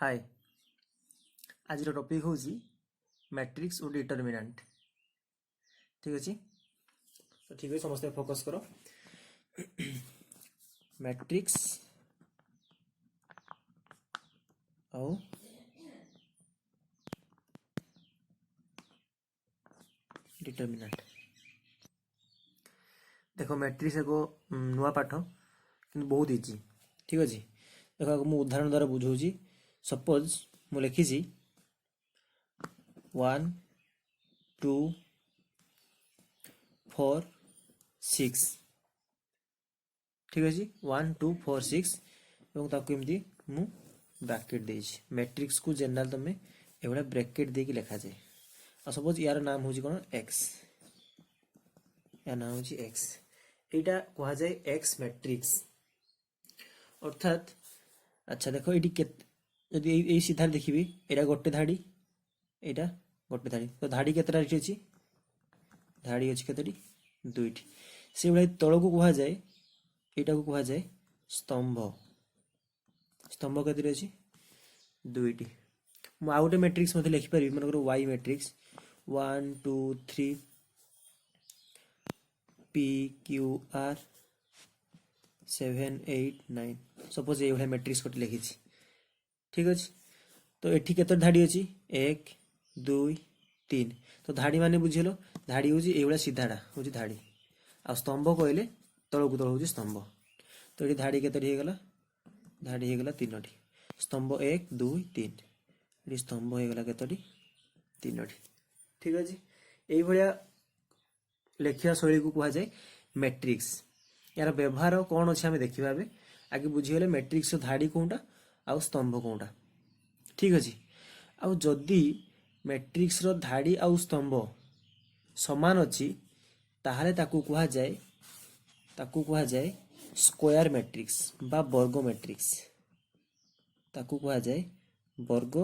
हाय आज टॉपिक हूँ मैट्रिक्स और डिटरमिनेंट। ठीक अच्छे तो ठीक है समस्त फोकस करो। मैट्रिक्स और डिटरमिनेंट देखो मैट्रिक्स एक नुआ पाठ कि बहुत इजी। ठीक अच्छे देखो मुझे उदाहरण द्वारा बुझाऊँ। सपोज मु लिखी 1 2 4 6। ठीक अच्छे 1 2 4 6 और ताकू एमती मु ब्रैकेट दे मैट्रिक्स को जनरल तुम ये ब्रैकेट दे लिखा जाए। और सपोज यार नाम हूँ कौन एक्स, यार नाम हूँ एक्स, यहाँ कह जाए एक्स मैट्रिक्स अर्थात। अच्छा देखो ये सीधा देखी यहाँ गोटे धाड़ी, यहाँ गोटे धाड़ी तो धाड़ी केतटा अच्छी धाड़ी अच्छी केतोटी दुईटी से भाई तल को कह जाए यहाँ को कह जाए स्तंभ। स्तंभ केतोटी अच्छी दुईटी। मुझे आउ गोटे मैट्रिक्स मत लिखिपारि मन Y matrix 1 2 3 P Q R 7 8 9 suppose ये मैट्रिक्स गोटे लिखी। ठीक अच्छे तो ये केत धाड़ी अच्छी 1 2 3 तो धाड़ी माने बुझेल धाड़ी हूँ ये सीधाटा हूँ धाड़ी आ स्तंभ कहले तलकू तल हूँ स्तंभ। तो ये धाड़ी केतोटी होगला धाड़ी होगला 3टी स्तंभ 1 2 3 ये स्तंभ होगला केतोटी 3टी। ठीक अच्छे ये लेखिया शैली को कह जाए मैट्रिक्स। यार व्यवहार कौन अच्छे आम देखा आगे बुझीगले मैट्रिक्स धाड़ी कौटा आउ स्तंभ कौटा। ठीक अच्छे आउ जदि मैट्रिक्स धाड़ी आउ स्तंभ समान अच्छी ताहले ताकू कह जाए स्क्वायर मैट्रिक्स बा वर्ग मैट्रिक्स। ताकू कह जाए वर्ग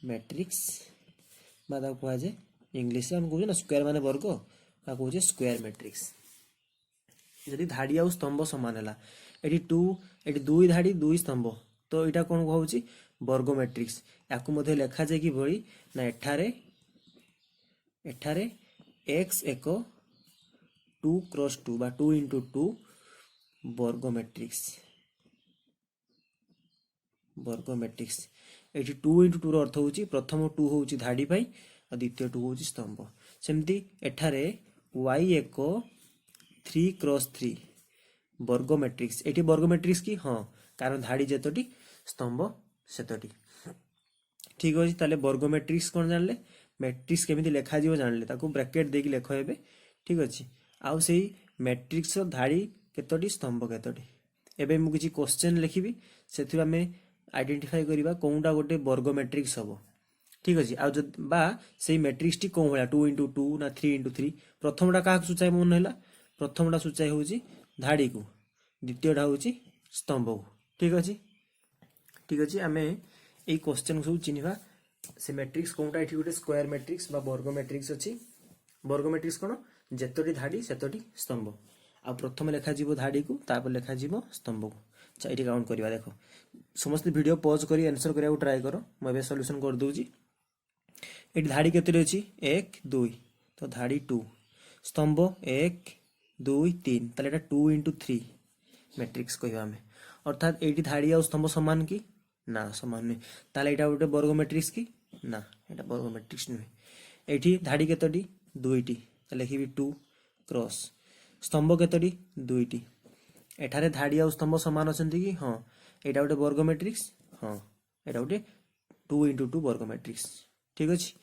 मैट्रिक्स बा ताकू कह जाए इंग्लिश में कहे ना स्क्वायर माने वर्ग कहे स्क्वायर मैट्रिक्स। जदि धाड़ी आउ स्तंभ सामान है ये 2 ये 2 धाड़ी 2 स्तंभ तो यहाँ कौन कहूँ वर्ग मैट्रिक्स। या लिखा जाए कि भली ना एठारे एक्स एक 2 क्रॉस 2 बा 2 इंटू 2 वर्ग मैट्रिक्स। वर्ग मैट्रिक्स ये 2 इंटू 2 अर्थ हूँ प्रथम 2 हूँ धाड़ी पाई और द्वितीय 2 हूँ स्तंभ। सेमती एठारे वाई एक 3 क्रॉस 3 वर्ग मैट्रिक्स। ये वर्ग मैट्रिक्स की हाँ कारण धाड़ी जेतोटी स्तंभ सेतोटी। ठीक अच्छे ताले वर्ग मैट्रिक्स कौन जानले मैट्रिक्स केमिति लेखा जीव जानले ताकू ब्रैकेट देकी लेख हेबे। ठीक अच्छे आउ से मैट्रिक्स धाड़ी केतोटी स्तंभ केतोटी। एबे मु किछि क्वेश्चन लिखिबी सेथि आमे आइडेंटिफाई करिबा कोनटा गोटे वर्ग मैट्रिक्स हबो। ठीक अच्छे आउ जद बा से मैट्रिक्स टी कोन भला 2 इंटू 2 ना 3 इंटू 3 प्रथमटा क्या सूचाए मन है प्रथमटा सूचाए हूँ धाड़ी को द्वितीयटा हूँ स्तंभ को। ठीक अच्छे ठीक अच्छे आमे ये क्वेश्चन सब चिन्हवा से मैट्रिक्स कोनटा एठी गोटे स्क्वायर मैट्रिक्स बा वर्ग मैट्रिक्स अच्छी। वर्ग मैट्रिक्स कौन जेतोटी धाड़ी सेतोटी स्तंभ आ प्रथम लेखा जीवो धाड़ी को तापर लेखा जीवो स्तंभ को। अच्छा ये काउंट करवा देखो समस्त वीडियो पॉज करी आंसर करने ट्राई करो मुझे सॉल्यूशन कर दूची। ये धाड़ी केतोटी अच्छी 1 2 तो धाड़ी 2 स्तंभ 1 2 3 ताले एटा 2 इंटू 3 मैट्रिक्स कहवा आम अर्थात ये धाड़ी आ स्तंभ समान की ना समान नुहे ताले एटा गोटे वर्ग मैट्रिक्स की ना एटा वर्ग मैट्रिक्स नुहे। ये धाड़ी केतोटी 2टी लिखी 2 क्रॉस स्तंभ केतोटी 2टी एठारे धाड़ी आ स्तंभ समान अच्छा कि हाँ यहाँ गोटे वर्ग मैट्रिक्स हाँ यहाँ गोटे 2 इंटू 2 वर्ग मैट्रिक्स। ठीक अच्छे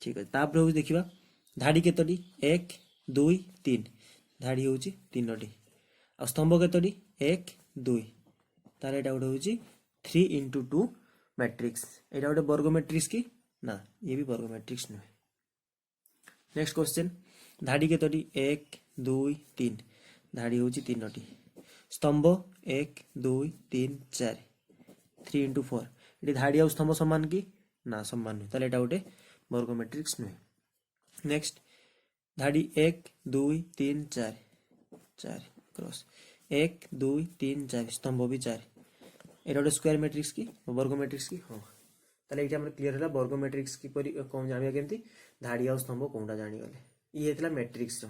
ठीक अच्छे तापर हूँ देखा धाड़ी केतोटी 1 2 3 धाड़ी हूँ 3टी आ स्तंभ केतोटी 1 2 तार यहाँ गोटे हूँ 3 इंटू 2 मैट्रिक्स। यहाँ गोटे वर्ग मैट्रिक्स की ना ये भी वर्ग मैट्रिक्स नुहे। नेक्स्ट क्वेश्चन धाड़ी केतोटी 1 2 3 धाड़ी हूँ 3टी स्तंभ 1 2 3 4 3 इंटू 4 ये धाड़ी आ स्तंभ समान की ना समान नुहे ताले एटा गोटे वर्ग मैट्रिक्स नुहे। नेक्स्ट धाड़ी 1 2 3 4 4 क्रॉस 1 2 3 4 स्तंभ भी 4 एटा गोटे स्क्वायर मैट्रिक्स की वर्ग मैट्रिक्स की हाँ ताले ये क्लीयर है वर्ग मैट्रिक्स की कौन जाना केमती धाड़ी आ स्तंभ कौनटा जानीगले ये होता मैट्रिक्स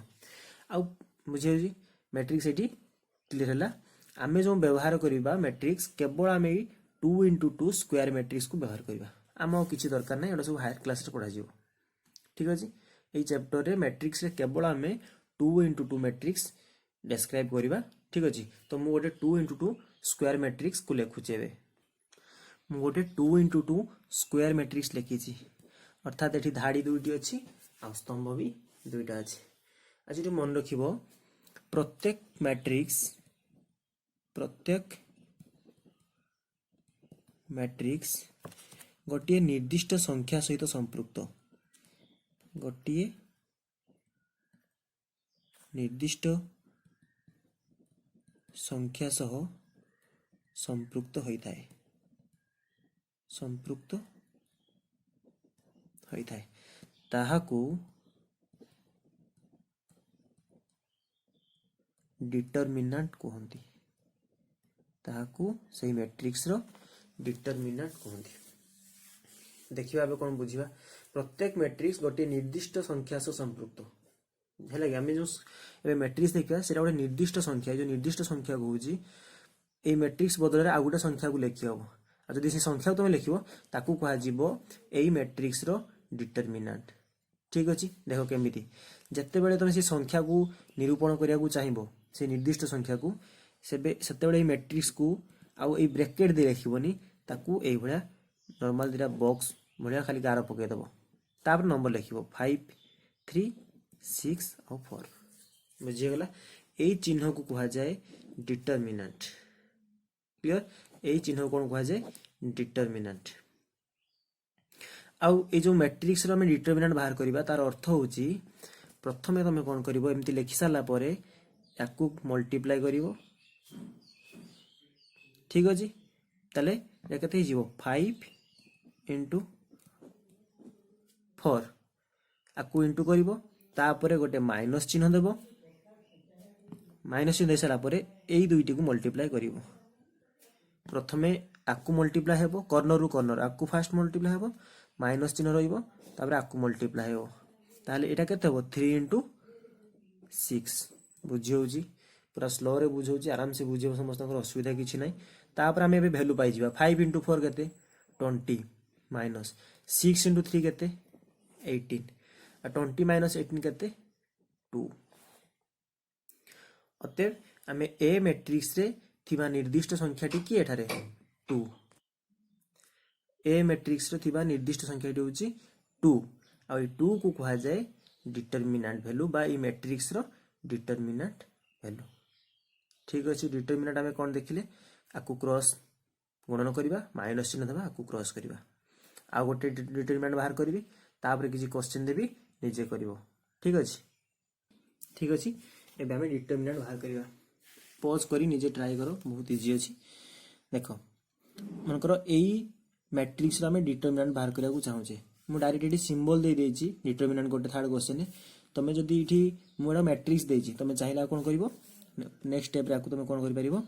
आउ बुझे मैट्रिक्स ये क्लीयर है आम जो व्यवहार करवा मैट्रिक्स केवल आम 2x2 स्क्वायर मैट्रिक्स को व्यवहार करवा आम किसी दरकार ना ये सब हायर क्लास पढ़ा ठीक अच्छे ये चैप्टर रे मैट्रिक्स रे केवल आम 2x2 मैट्रिक्स डिस्क्राइब करवा ठीक अच्छे तो मुझे गोटे 2x2 स्क्वायर मैट्रिक्स को लिखुचे मुझे गोटे 2x2 स्क्वायर मैट्रिक्स लिखी अर्थात ये धाड़ी दुईटी अच्छी आ स्तंभ भी दुईटा अच्छे आज ये मन रख प्रत्येक मैट्रिक्स गोटे निर्दिष्ट संख्या सहित संपृक्त गोटे निर्दिष्ट संख्या सह संपृक्त होता है ताहाकू डिटरमिनेंट कहती ताहाकू सही मैट्रिक्स रो डिटरमिनेंट कहती देखिए आबे कौन बुझिबा प्रत्येक मैट्रिक्स गोटे निर्दिष्ट संख्या सह संपृक्त है कि आम जो ए मैट्रिक्स देखा से गोटे निर्दिष्ट संख्या जो निर्दिष्ट संख्या कहूँ ये मैट्रिक्स बदल आउ गोटे संख्या को लिखी हम आ जब से संख्या तुम लिख ताकू कह मैट्रिक्स रो डिटरमिनेंट ठीक अच्छे देख केमी जिते बड़े तुम से संख्या को निरूपण करने चाहिए से निर्दिष्ट संख्या को से मैट्रिक्स को आउ ए ब्रैकेट दे लिखबनी ताकू ए भलिया नॉर्मल दिरा बॉक्स भलिया खाली गार पकेदब तापर नंबर लिख 5 3 6 और 4 बुझीगला यही चिन्ह को कह जाए डिटरमिनेंट क्लियर यही चिन्ह कौन कह जाए डिटरमिनेंट आउ ये जो मैट्रिक्स रो डिटरमिनेंट बाहर करबा तार अर्थ होची प्रथमे तुम कौन करिवो एमती लिखि साला परे याकू मल्टीप्लाई करिवो ठीक अछि तले या केते हिजिवो 5 into 4 आकू इंटू करिवो तापरे गोटे माइनस चिन्ह देबो माइनस चिन्ह दे सारा परे एई दुईटी को मल्टीप्लाई करिवो प्रथमे आकू मल्टीप्लाई हेबो कॉर्नर रु कॉर्नर आकू फास्ट मल्टीप्लाई हेबो माइनस चिन्ह रहिबो तापर आकू मल्टीप्लाई हेबो ताले एटा केते हेबो 3 into 6 बुझियोजी पूरा स्लो रे बुझौची आराम से बुझियो समस्त असुविधा किछि नै तापर हम एबे वैल्यू पाई जिबा 5 into 4 केते 20 माइनस 6 into 3 केते 18 आ 20 minus 18 केते 2 अतएव आमे ए मैट्रिक्स रे थिबा निर्दिष्ट संख्याटी की एठारे 2 ए मैट्रिक्स रे थिबा निर्दिष्ट संख्याटी होची 2 आ 2 को कहा जाए डिटरमिनेंट वैल्यू बा ई मैट्रिक्स रो डिटरमिनेंट वैल्यू ठीक अछि डिटरमिनेंट आमे कोन देखिले आकु क्रॉस गुणन करबा माइनस चिन्ह देबा आकु क्रॉस करबा आ गोटे डिटरमिनेंट बाहर करबी तापर किछि क्वेश्चन देबी निजे करबो ठीक अछि एबे आमे डिटरमिनेंट बाहर करबा पॉज करी निजे ट्राई करो बहुत इजी अछि देखो मन करो एई मैट्रिक्स रा में डिटरमिनेंट बाहर करिया को चाहू छे मु डायरेक्ट एटी सिंबल दे देछि डिटरमिनेंट गोटे थर्ड क्वेश्चन तमे जदी इठी मोरा मैट्रिक्स देछि तमे चाहिला कोन करबो नेक्स्ट स्टेप रे आकु तमे कोन करि परिबो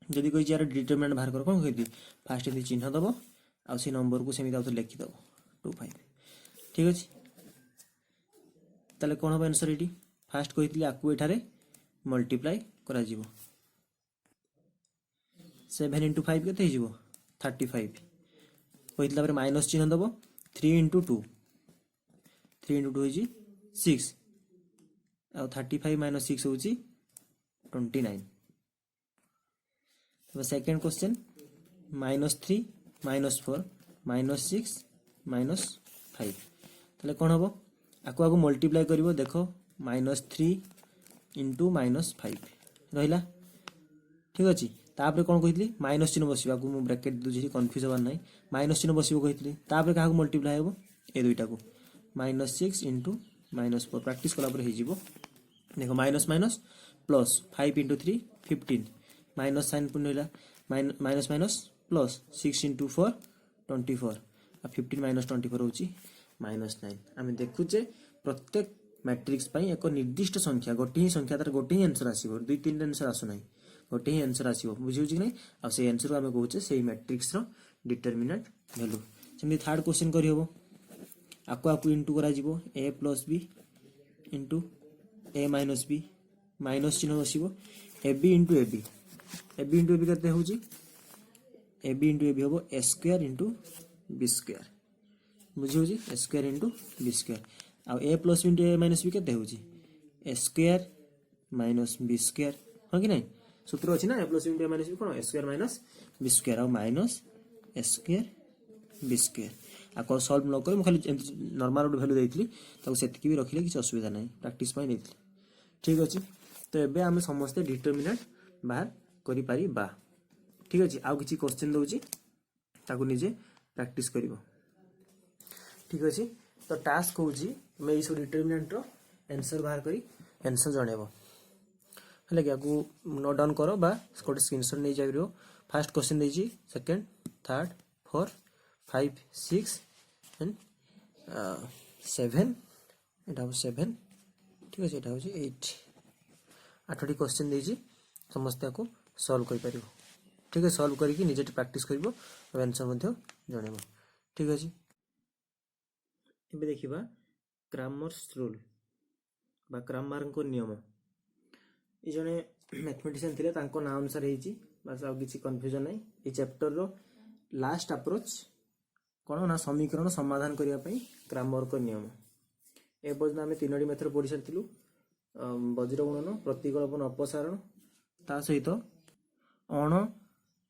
जदी कोइ यार डिटरमिनेंट बाहर कर कोन कहबी फास्ट एती चिन्ह दबो आ से नंबर को सेमी दाउ लिखि दबो 25 ठीक अछि तले कोन हो आंसर एटी फास्ट कहितली आकु एठारे मल्टीप्लाई करा जिवो 7 into 5 केते हिजिवो 35 कहितला पर माइनस चिन्ह दबो 3 into 2 3 into 2 हिजि 6 आ 35 minus 6 होची 29 तो सेकंड क्वेश्चन -3 -4 -6 -5 तले कोन हबो आकु आकु मल्टीप्लाई करिवो देखो -3 into -5 रहिला ठीक अछि तापर कोन कहितली माइनस चिन्ह बसिबा को मु ब्रैकेट दुजी कंफ्यूज होबा नै माइनस चिन्ह बसिबो कहितली तापर काहा को मल्टीप्लाई हेबो ए दुईटा को -6 into -4 प्रैक्टिस कला पर हे जिवो देखो minus minus plus 5 into 3 15 minus sign पुनैला माइनस माइनस प्लस 6 into 4 24 आ 15 minus 24 होची -9 आमे देखुचे प्रत्येक मैट्रिक्स पई एक निर्दिष्ट संख्या गोटे ही संख्या तार गोटे ही आंसर आसीबो दुई तीन आंसर आसु नै गोटे ही आंसर आसो बुझे कि नहीं आउ आंसर को आम कहे से मैट्रिक्स डिटरमिनेंट वैल्यू सेमती थर्ड क्वेश्चन करहब आपको आपको इंटू करा A plus B into A minus B minus चिन्ह बसो A B into A B into A B के हूँ A B into A B हम A square into B square बुझे A square into B square आउ A plus B into A minus B के हूँ A square minus B square हाँ कि नहीं सूत्र अच्छी ना ए plus B into A minus B कौन ए स्क्वायर माइनस बी स्क्वायर आउ माइनस ए स्क्वायर बी स्क्वायर आपको सल्व न कर खाली नॉर्मल गोटे भैल्यू देती से भी रखिले किसी असुविधा नहीं प्रैक्टिस नहीं ठीक अच्छे तो एबे आम समस्ते डिटरमिनेंट बाहर करिपरिबा ठीक अच्छे आउ किसी क्वेश्चन दूसरी ताकू निजे प्रैक्टिस कर ठीक अच्छे तो टास्क हूँ मैं ये सब डिटरमिनेंट रो आंसर बाहर करी आंसर जनइब है कि आपको नोट डाउन कर गोटे स्क्रीनशॉट नहीं जाए फास्ट क्वेश्चन देजी सेकंड थर्ड 4 5 6 एंड 7 एटा 7 ठीक अच्छे एटा 8 8टी क्वेश्चन देजी समस्त को सॉल्व कर पारिबो ठीक है सॉल्व करके निजे प्रैक्टिस करिवो और आंसर मध्य जणेबो ठीक अच्छे एबे देखिबा क्रामर्स रूल बा क्रामर को नियम ये जने मैथमेटिशियन थिले तांको नाम अनुसार हेची बस आ किसी कंफ्यूजन नहीं ये चैप्टर रो लास्ट अप्रोच कौन ना समीकरण समाधान करने क्रामर को नियम ए पर्यटन आम 3टी मेथड पढ़ी सारी वज्र गुणन प्रतिकल्पन अपसारण ता सहित अण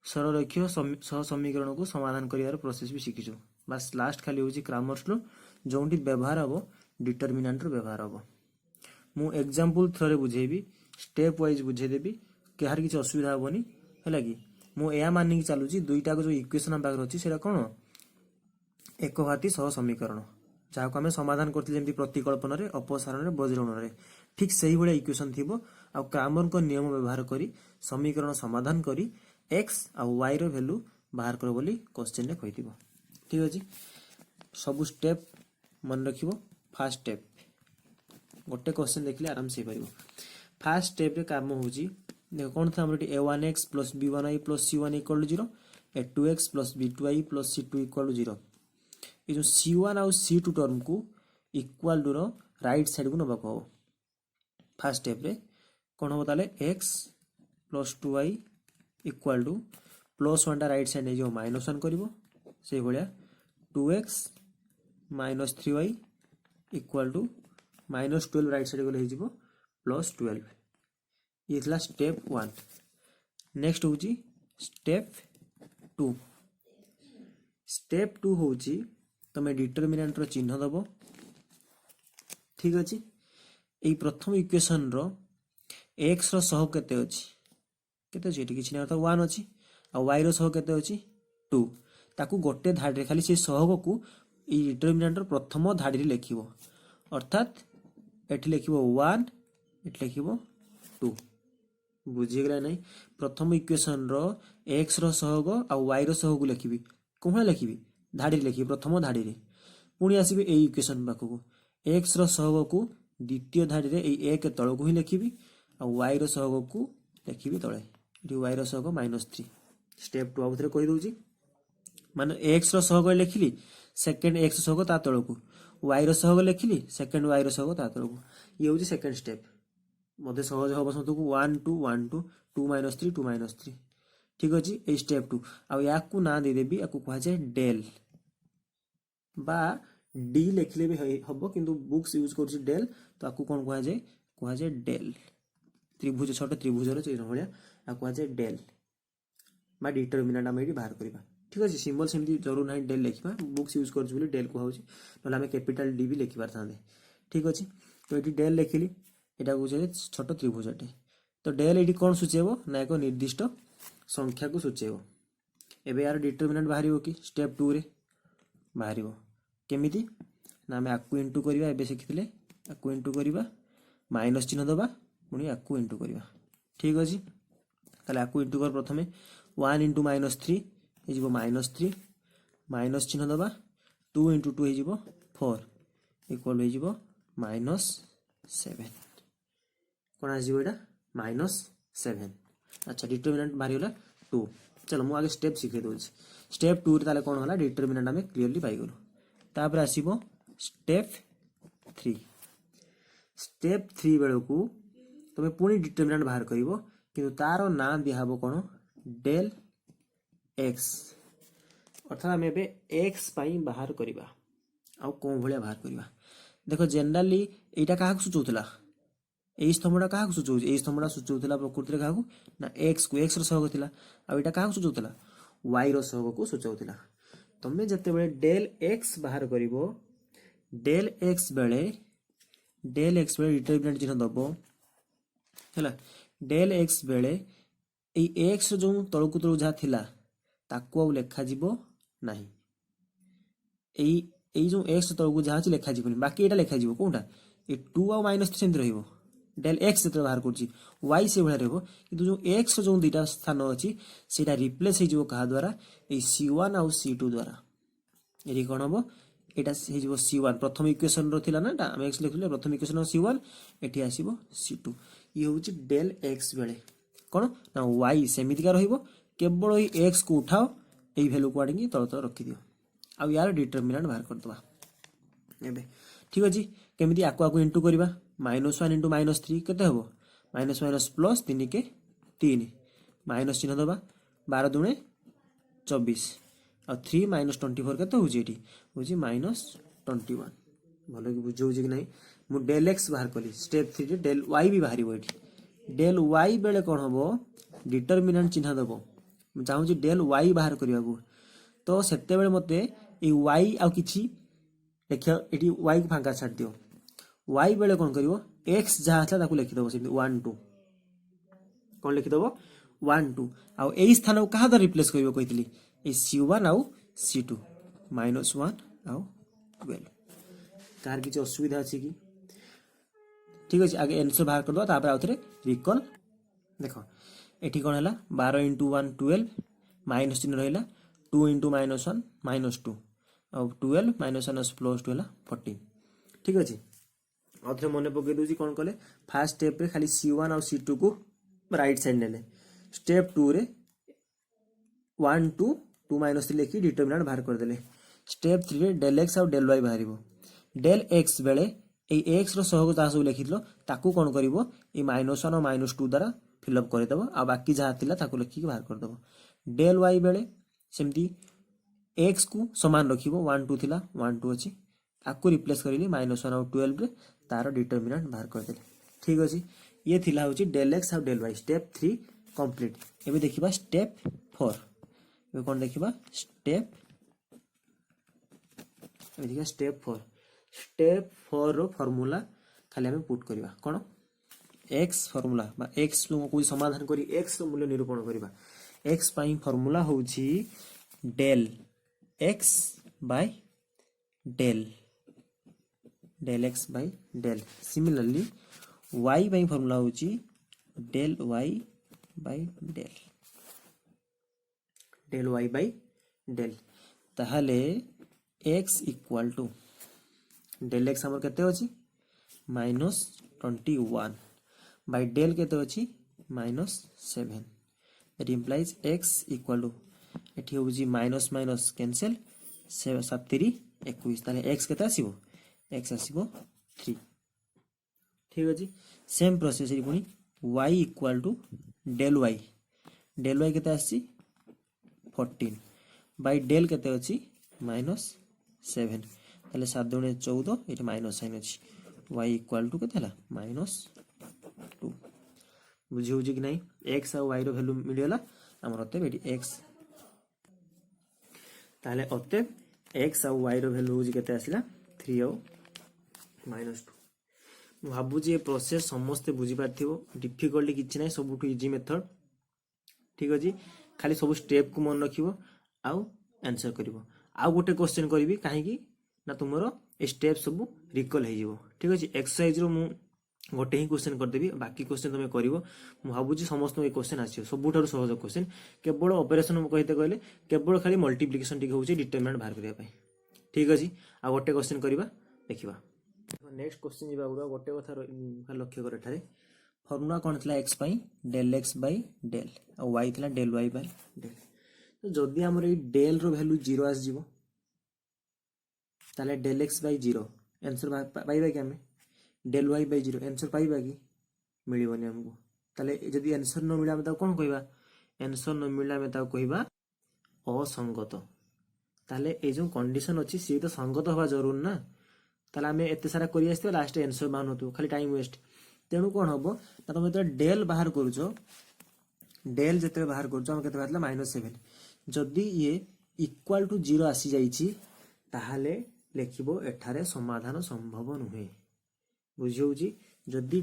सररेखीय सह समीकरण को समाधान कर प्रोसेस भी शिखीचु बस लास्ट खाली हूँ क्रामर्स रूल जो व्यवहार हम डिटरमिनेंट व्यवहार हम मु एग्जांपल थ्रो बुझेबी स्टेप वाइज बुझेदेवी कहार किसी असुविधा हेनी है कि मुझे मानिक चलुची दुईटा जो इक्वेशन आम पाखे अच्छी से कौन एक घाती सह समीकरण जहाँ को आम समाधान करते प्रतिकल्पन अपसारण वज्रगुण ठीक से ही भाया इक्वेशन थी आ क्रामर को नियम व्यवहार करी समीकरण समाधान करी एक्स आ वाई रो वैल्यू बाहर कर बोली क्वेश्चन कही ठीक अच्छे सब स्टेप मन रख फास्ट स्टेप गोटे क्वेश्चन देखिले आराम से पार फास्ट स्टेप रे काम हूँ देख कौन था A one X plus B one Y plus C one equal to zero A two X plus B two Y plus C two equal to zero ये जो सी वन आउ सी टू टर्म को equal to right side को नबाक हम first step रे कौन हम ताले X plus two Y equal to plus one टा राइट साइड नहीं माइनस वन कर से भाया to x minus three Y equal to minus 12 right side गले हो प्लस 12 ये थला स्टेप 1 नेक्स्ट हूँ स्टेप 2 स्टेप 2 हूँ तुम डिटरमिनेंट रो चिन्ह दब ठीक अच्छे यही प्रथम इक्वेशन रो एक्स रो सहग केते अछि केते अछि किछि नै अर्थात 1 अछि आ y रो सहग केते अछि 2 ताकू गोटे धाड़ी खाली से सहग को ई डिटरमिनेंट रो प्रथम धाड़ी लिखिबो अर्थात एठी लिखिबो 1 एठी लिखिबो 2 बुझिगला नहीं प्रथम इक्वेशन रो x रो सहग आ y रो सहग लिखिबी कोन लिखिबी धाड़ी लिखिबी प्रथम धाड़ी रे पुणी आसीबे ए इक्वेशन पाखको x रो सहग को द्वितीय धाड़ी रे ए एक तळ को ही लिखिबी आ y रो सहग को लिखिबी तळे एठी y रो सहग -3 स्टेप 2 आउथरे कहि दोची माने x रो सहग लिखिली सेकंड x सहग ता तळ को y रो सहग लिखिली सेकंड y रो सहग ता तळ को ये होची सेकंड स्टेप मते सहज हबो समतो को 1 2 1 2 2 -3 2 -3 ठीक अछि ए स्टेप 2 आ या को ना दे देबी आकु कहा जाय डेल बा डी लिखले भी हबो किंतु बुक्स यूज करछि डेल तो आकु कोन कहा जाय डेल त्रिभुज छोट त्रिभुज रो चिन्ह भलिया आ कहा जाय डेल बा डिटरमिनेंट हम एठी बाहर करबा ठीक अछि सिंबल सेमती जरूर नाही डेल लिखबा बुक्स यूज करछि बोली डेल को होछि नले हम कैपिटल डी भी लिखि पारथांदे ठीक अछि तो एठी डेल लिखिली एटा को जे छोट त्रिभुजटे तो डेल एठी कोन सूचेबो ना एक निर्दिष्ट संख्या को सूचेबो एबे यार डिटरमिनेंट बाहरिबो कि स्टेप 2 रे बाहरिबो केमिति ना हम आकु इनटू करबा एबे सिखितले आकु इनटू करबा माइनस चिन्ह दबा पुनी आकु इनटू करबा ठीक अछि ताले आकु इनटू कर प्रथमे 1 * -3 हे जिवो -3 माइनस चिन्ह दबा 2 * 2 हे जिवो 4 इक्वल हे जिवो -7 कोन आ जिवो एटा -7 अच्छा डिटरमिनेंट बाहरीगला 2। चलो मु आगे स्टेप शिखे दूसरी। स्टेप 2 रे कौन है डिटरमिनेंट आम क्लीयरली पाइगलु। तापर आसो स्टेप 3। स्टेप 3 बेलू तुम्हें पुणी डिटरमिनेंट बाहर कर कि तार ना दिहब कौन डेल एक्स अर्थात आम एक्स बाहर करवा आउ कौन भाया बाहर करवा। देख जेनेराली यहाँ क्या सूचाऊला यही स्तंभटा क्या सूचाऊ यही स्तंभटा सूचाऊला प्रकृति में क्या ना एक्स को एक्स सहयोग था आईटा क्या सूचाऊला वाई सहयोग को सूचाऊला। तुम्हें जिते बड़े डेल एक्स बाहर कर डेल एक्स बेले डिटरमिनेंट चिन्ह दब है डेल एक्स बेले एक्स जो तलकू तलू जहाँ थिला ताकू आउ लेखा जीवो नहीं यही जो एक्स तलकू जहाँ अच्छी लेखा जीवन बाकी यहाँ लेखा जीव कौटा ये 2 आउ -3 सेमती रहिबो डेल एक्स जो बाहर कर वाई से भाया रहिबो किंतु जो एक्स जो दुईटा स्थान अच्छी से रिप्लेस हो क्या द्वारा ये C1 आउ C2 द्वारा ये कौन हम यहाँ C1 प्रथम इक्वेशन रा ना आम एक्स लिखुले प्रथम इक्वेशन C1 ये आसो C2 ये हूँ डेल एक्स बेले कौन ना वाई सेमितिका रहिबो केवल ये एक्स को उठाओ यही भैल्यू को आड़ी तल तल रखिदियो आउ यार डिटरमिनेंट बाहर करदे एबे ठीक अच्छे केमी आकु इंटू करवा -1 इंटू -3 केते हम माइनस माइनस प्लस 3 के 3 माइनस चिन्ह दबा 12 दूणे 24 आ 3 -24 केते होउची एठी होउची -21 भलो कि बुझौची कि नहीं मु डेल एक्स बाहर कली स्टेप 3 रे डेल वाई भी बाहरी एठी डेल वाई बेले कौन हम डिटरमिनेंट चिन्ह दब चाहूँ डेल वाई बाहर करने को तो सेते बेले मते ये वाई आउ किछि लिख ये वाई को फांका छाड़ दियो वाई बेले कौन करिवो एक्स जहाँ था ताकू लिखिदेव से 1 2 कौन लिखिदेव 1 2 आउ यही स्थान को क्या द्वारा रिप्लेस करिवो कहितली ए C1 आउ C2 -1 आउ 12 कार किछि असुविधा अछि कि ठीक अछि आगे आंसर बाहर कर दो तापर आउथरे रिकॉल देखो एठी कौन है 12 इंटू 1 12 माइनस चिन्ह रहा 2 इंटू -1 -2 और 12 -1 प्लस 2 है 14 ठीक अच्छे आउे मन पकई दूसरी कौन कले फास्ट स्टेप रे खाली C1 और C2 को राइट साइड ने स्टेप 2 रे 1 2 2 -3 लिखी डिटरमिनेंट बाहर करदे स्टेप 3 रे डेल एक्स और डेल वाई बाहर डेल एक्स बेले एक्स सहयोग जहाँ सब लिखी ताकू कौन कर -1 और -2 द्वारा फिलअप करदेव आ बाकी जहाँ था लिखिक बाहर करदेव डेल वाई बेले सेमती एक्स को समान रख 1 2 थिला 1 2 अच्छी आपको रिप्लेस करी -1 और 12 रे तार डिटरमिनेंट बाहर करदे ठीक अच्छे ये थिला होची डेल एक्स और डेल वाई स्टेप 3 कंप्लीट। एबे देखिबा स्टेप 4 एबे कौन देखिबा स्टेप स्टेप 4 रो फॉर्मूला खाली हमें पुट करवा कौन एक्स फॉर्मूला एक्स को समाधान करी एक्स मूल्य निरूपण करवा एक्स पाई फॉर्मूला होची del X by del X by del similarly Y पाई फॉर्मूला होची del Y by del Y by del ताहले X equal to del X हमर केते होची -21 बाय डेल केते अछि -7 that implies x equal to एठी होउची माइनस माइनस कैंसिल 7 3 21 ताले x केते आसीबो x आसीबो 3 ठीक अछि सेम प्रोसेस रि पुनी y equal to del y केते आसी 14 बाय डेल केते अछि -7 ताले 7 दुणे 14 एठी माइनस साइन अछि y इक्वल टू केते हला -2 बुझी होची कि नहीं x और y रो वैल्यू मिलला हमर अते बेटी x ताले अते x और y रो वैल्यू होची केते आसिला 3 और -2 मु भाबु जे प्रोसेस समस्त बुझी पारथिबो डिफिकल्टी किछि नै सबुठु इजी मेथड ठीक अछि खाली सब स्टेप को मन रखिबो आउ आंसर करिवो आउ गोटे क्वेश्चन करिवि काहे कि ना तुमरो स्टेप सब रिकॉल हे जिवो ठीक अछि एक्सरसाइज रो मु गोटे ही क्वेश्चन करदेवी बाकी क्वेश्चन तुम कर भावुँ समस्त ये क्वेश्चन आसो सबुठ सहज क्वेश्चन केवल ऑपरेशन कहते कहले केवल खाली मल्टीप्लिकेशन टी हूँ डिटरमिनेंट बाहर करने ठीक अच्छे आ गोटे क्वेश्चन करवा देखा नेक्स्ट क्वेश्चन जावा गोटे कथा लक्ष्य कर फॉर्मूला कौन था एक्स पाई डेल एक्स बाई डेल और वाई था डेल वाई बाई डेल। तो जदि आमर ये डेल रो वैल्यू 0 आसजिवो ताले डेल एक्स बाई 0 आंसर पाइबा कि आमे डेल वाई बाई 0 आंसर पाइबा कि मिलिबनी हमको। ताले जदि आंसर न मिला आमे ताको कोन कहबा आंसर न मिला आमे ताको कहबा असंगत। ताले ए जो कंडीशन अछि से तो संगत हवा जरूर ना। ताले आमे एते सारा करि आस्ते लास्ट आंसर बाहन होतो खाली टाइम वेस्ट। तेणु कोन हबो ना तुम तो डेल बाहर करूछो डेल जते बाहर करूछो हम केते बातला -7 जदि ये इक्वल टू 0 आसी जाईची ताहाले लेखिबो एठारे समाधान संभव नुहे। बुझी होउची जदि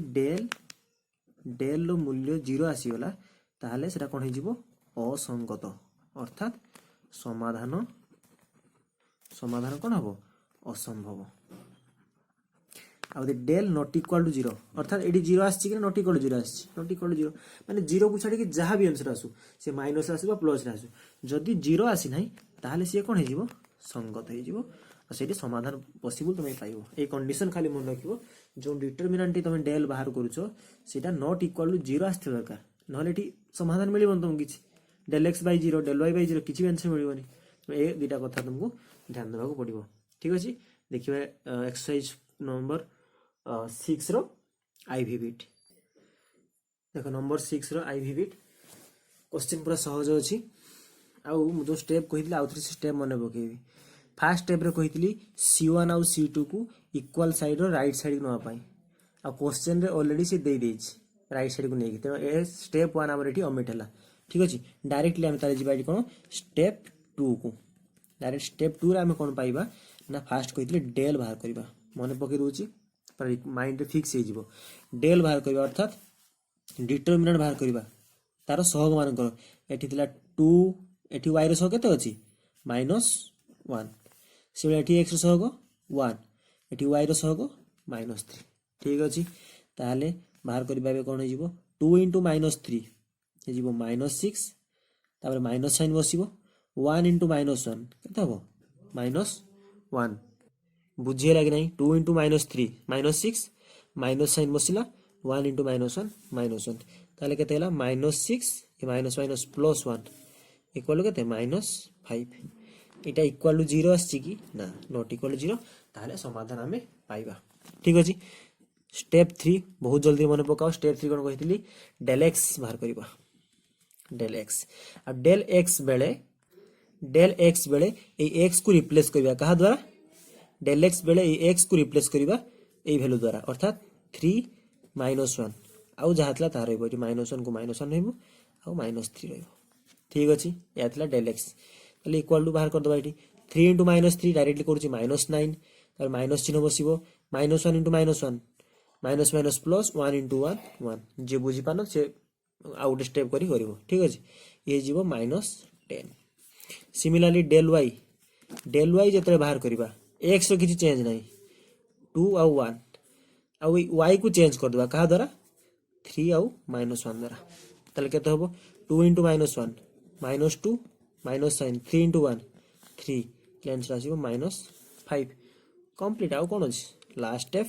डेल रो मूल्य 0 आसी गला ताहाले सेटा कोन हिजिबो असंगत अर्थात समाधान कोन हबो असंभव। आउ डेल नॉट इक्वल टू 0 अर्थात एडी 0 आसी कि नॉट इक्वल टू 0 आसी नॉट इक्वल टू 0 माने 0 को छाडी कि जहां भी आंसर आसु से माइनस आसु बा प्लस आसु जदि 0 आसी नाही ताहाले से कोन हिजिबो संगत हिजिबो और सेठी समाधान पॉसिबल तुम पाइबो। ए कंडीशन खाली मन रखिबो जो डिटरमिनेंट तुम डेल बाहर करूछो सेटा नॉट इक्वल टू 0 आस्ते दरकार नहले एठी समाधान मिलिबन तुम किछि del X by 0 del Y by 0 किछि भी आंसर मिलिबनी। तो ए दुटा कथा तुमको ध्यान देबाको पड़िबो। ठीक अछि देखिबा एक्सरसाइज नंबर 6 रो आईवी बिट देखो नंबर 6 रो आईवी बिट क्वेश्चन पूरा सहज अछि। आउ जो स्टेप कहितली आउ थ्री स्टेप मने पकेबी। फर्स्ट स्टेप रे कहितली C1 आउ C2 को equal side row right side को नवा पाई आ क्वेश्चन रे ऑलरेडी से दे देछि राइट साइड को नेकी। तो ए स्टेप 1 हमर एठी ओमिट हला। ठीक अछि डायरेक्टली हम तारे जिबा कोन स्टेप 2 को डायरेक्ट स्टेप 2 रे हम कोन पाइबा ना फर्स्ट कहितली डेल बाहर करबा मने पके रहउची पर माइंड रे फिक्स हे जिवो डेल बाहर करबा अर्थात डिटरमिनेंट बाहर करबा तार सहग मान कर एठी थिला 2 एठी y रो सहग केते अछि -1 सिमिलर एठी x रो सहग 1 एठी y रो सहग -3। ठीक अछि ताले बाहर करबा बे कोन हे जिवो 2 * -3 हे जिवो -6 तापर माइनस साइन बसिबो 1 * -1 केते हबो -1 बुझिए लगे नहीं 2 * -3 -6 माइनस साइन बसिला 1 * -1 ताले केते हला -6 ये माइनस माइनस +1 इक्वल केते -5 एटा इक्वल टू 0 आछि कि ना नॉट इक्वल टू 0 ताले समाधान हमें पाइबा। ठीक अछि स्टेप 3 बहुत जल्दी मन पकाओ। स्टेप 3 कोन कहितली डेल x बाहर करबा डेल x आ डेल x बेले ए x को रिप्लेस करबा कहा द्वारा डेल x बेले ए x को रिप्लेस करबा ए वैल्यू द्वारा अर्थात 3 - 1 आउ जहातला तार रहबो एटी -1 को -1 रहबो आउ -3 रहबो। ठीक अछि यातला डेल x तले इक्वल टू बाहर कर दबा एटी 3 * -3 डायरेक्टली करूची -9 तार माइनस चिन्ह बसिबो -1 * -1 माइनस माइनस प्लस 1 * 1 1 जे बुझी पानो से आउट स्टेप करी करिवो। ठीक अछि ये जीवो -10। सिमिलरली डेल y जतरे बाहर करबा x रो किछि चेंज नाही 2 आउ 1 आउ y को चेंज कर दबा कहा द्वारा 3 आउ -1 द्वारा तले केते हबो 2 * -1 -2 माइनस साइन 3 * 1 3 आंसर आसीबो -5 कंप्लीट। आउ कोन अछि लास्ट स्टेप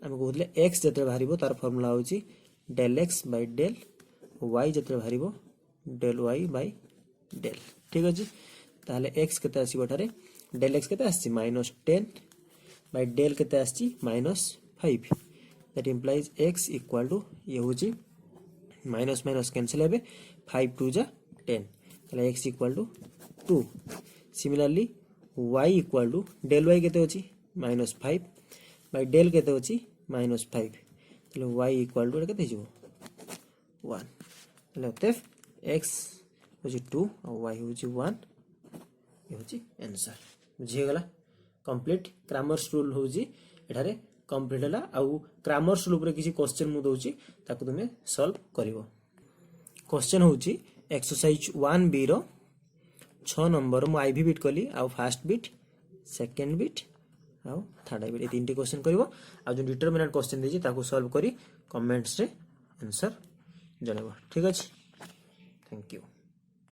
हम कहले x जतरे बाहरिबो तार फार्मूला होची del x by del y जतरे बाहरिबो डेल y बाय डेल। ठीक अछि ताले x केते आसीबो तारे डेल x केते आसी -10 बाय डेल केते आसी -5 that implies x equal to ये होची माइनस माइनस कैंसिल हेबे 5 2 जा 10 ताले x equal to 2। Similarly y equal to del y केते होची -5 बाय डेल केते होची -5 ताले y इक्वल टू केते हिजो 1 ताले होते x होची 2 और y होची 1 ये होची आंसर बुझिए गला कंप्लीट। क्रामर्स रूल होची एठारे कंप्लीट हला आउ क्रामर्स रूल रे किछि क्वेश्चन मु दोची ताकू तुमे सॉल्व करिवो। क्वेश्चन होची एक्सरसाइज 1b रो 6 नंबर मु आईवी बिट कली आउ फर्स्ट बिट सेकंड बिट आउ थर्ड बिट ए तीनटी क्वेश्चन करिवो आ जो डिटरमिनेंट क्वेश्चन देजी ताकू सॉल्व करी कमेंट्स रे आंसर जणाइबो। ठीक अछि थैंक यू।